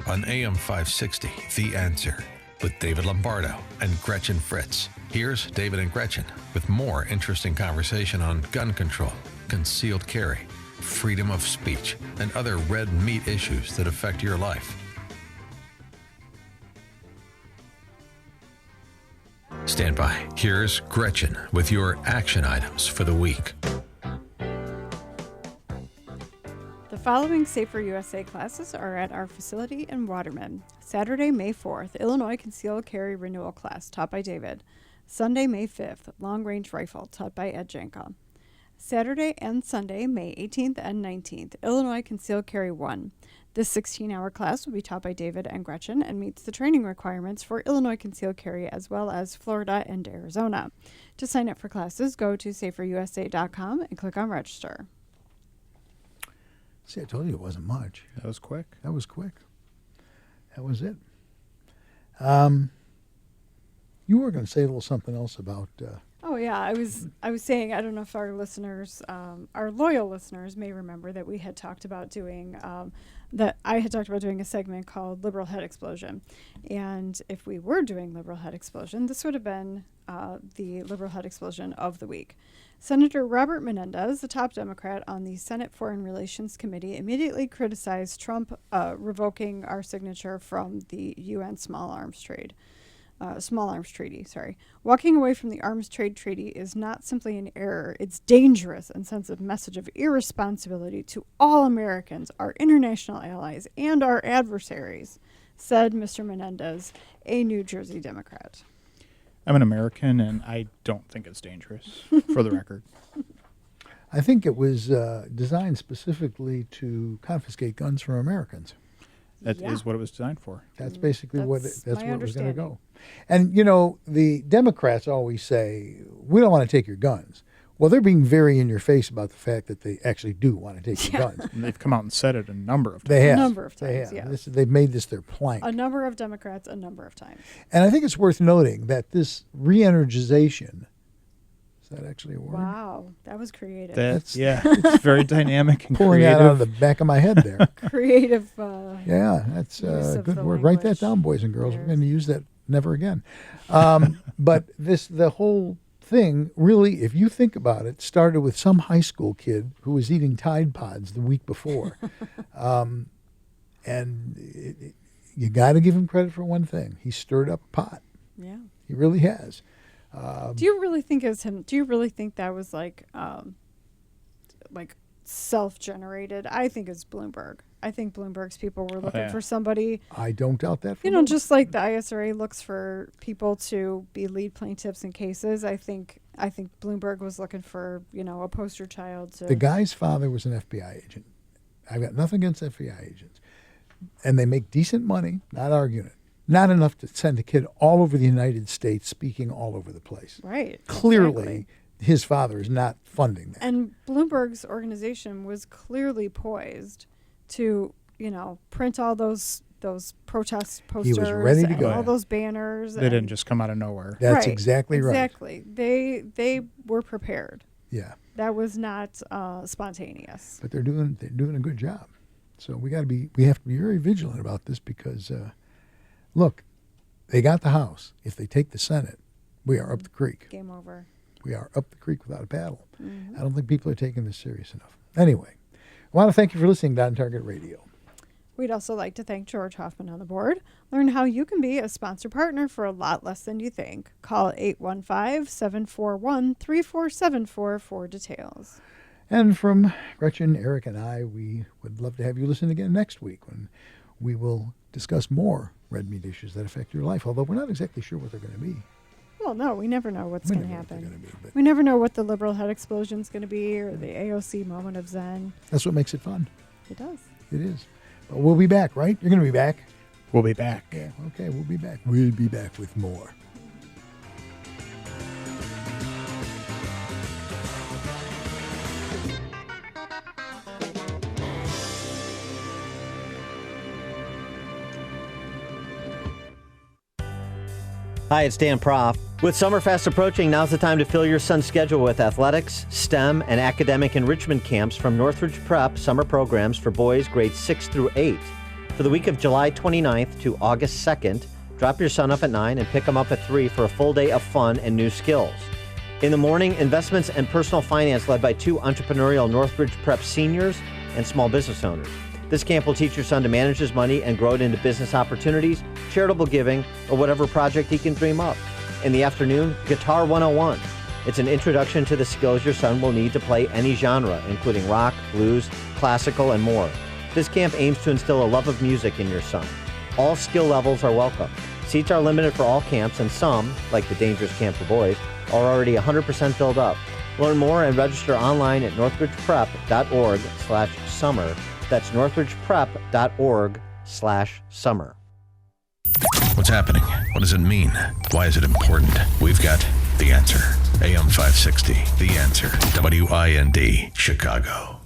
on AM 560, The Answer, with David Lombardo and Gretchen Fritz. Here's David and Gretchen with more interesting conversation on gun control, concealed carry, freedom of speech, and other red meat issues that affect your life. Stand by. Here's Gretchen with your action items for the week. The following Safer USA classes are at our facility in Waterman. Saturday, May 4th, Illinois Concealed Carry Renewal class, taught by David. Sunday, May 5th, Long Range Rifle, taught by Ed Janka. Saturday and Sunday, May 18th and 19th, Illinois Concealed Carry 1. This 16-hour class will be taught by David and Gretchen and meets the training requirements for Illinois Concealed Carry as well as Florida and Arizona. To sign up for classes, go to saferusa.com and click on register. See, I told you it wasn't much. That was quick. That was quick. That was it. You were going to say a little something else about... Oh yeah, I was saying, I don't know if our listeners, our loyal listeners may remember that we had talked about doing, that I had talked about doing a segment called Liberal Head Explosion. And if we were doing Liberal Head Explosion, this would have been the Liberal Head Explosion of the week. Senator Robert Menendez, the top Democrat on the Senate Foreign Relations Committee, immediately criticized Trump revoking our signature from the UN Small Arms Treaty. Walking away from the arms trade treaty is not simply an error, it's dangerous and sends a message of irresponsibility to all Americans, our international allies, and our adversaries, said Mr. Menendez, a New Jersey Democrat. I'm an American, and I don't think it's dangerous, for the record. I think it was designed specifically to confiscate guns from Americans. That is what it was designed for. That's basically what it was going to go. And, you know, the Democrats always say, we don't want to take your guns. Well, they're being very in your face about the fact that they actually do want to take your guns. And they've come out and said it a number of times. They have. A number of times, yeah. They've made this their plank. A number of Democrats, a number of times. And I think it's worth noting that this re-energization, is that actually a word? Wow, that was creative. It's very dynamic and pouring creative. out of the back of my head there. Creative. Yeah, that's a good word. Write that down, boys and girls. We're going to use that never again. But the whole thing, really, if you think about it, started with some high school kid who was eating Tide Pods the week before. You got to give him credit for one thing. He stirred up a pot. Yeah. He really has. Do you really think that was like self-generated. I think it's Bloomberg. I think Bloomberg's people were looking for somebody. I don't doubt that. Just like the ISRA looks for people to be lead plaintiffs in cases. I think Bloomberg was looking for, a poster child. The guy's father was an FBI agent. I've got nothing against FBI agents. And they make decent money, not arguing it. Not enough to send a kid all over the United States speaking all over the place. Right. Clearly, his father is not funding that. And Bloomberg's organization was clearly poised to, print all those protest posters. He was ready to go. All those banners. They didn't just come out of nowhere. That's exactly right. Exactly. They were prepared. Yeah. That was not spontaneous. But they're doing a good job. So we have to be very vigilant about this because, look, they got the House. If they take the Senate, we are up the creek. Game over. We are up the creek without a paddle. Mm-hmm. I don't think people are taking this serious enough. Anyway, I want to thank you for listening to On Target Radio. We'd also like to thank George Hoffman on the board. Learn how you can be a sponsor partner for a lot less than you think. Call 815-741-3474 for details. And from Gretchen, Eric, and I, we would love to have you listen again next week when we will discuss more red meat issues that affect your life, although we're not exactly sure what they're going to be. Well, no, we never know what's going to happen. We never know what the liberal head explosion is going to be or the AOC moment of Zen. That's what makes it fun. It does. It is. But we'll be back, right? You're going to be back? We'll be back. Yeah, okay, we'll be back. We'll be back with more. Hi, it's Dan Proff. With summer fast approaching, now's the time to fill your son's schedule with athletics, STEM, and academic enrichment camps from Northridge Prep summer programs for boys grades 6 through 8. For the week of July 29th to August 2nd, drop your son off at 9 and pick him up at 3 for a full day of fun and new skills. In the morning, investments and personal finance led by 2 entrepreneurial Northridge Prep seniors and small business owners. This camp will teach your son to manage his money and grow it into business opportunities, charitable giving, or whatever project he can dream up. In the afternoon, Guitar 101. It's an introduction to the skills your son will need to play any genre, including rock, blues, classical, and more. This camp aims to instill a love of music in your son. All skill levels are welcome. Seats are limited for all camps, and some, like the Dangerous Camp for Boys, are already 100% filled up. Learn more and register online at northridgeprep.org/summer. That's northridgeprep.org/summer. What's happening? What does it mean? Why is it important? We've got the answer. AM 560, The Answer. WIND, Chicago.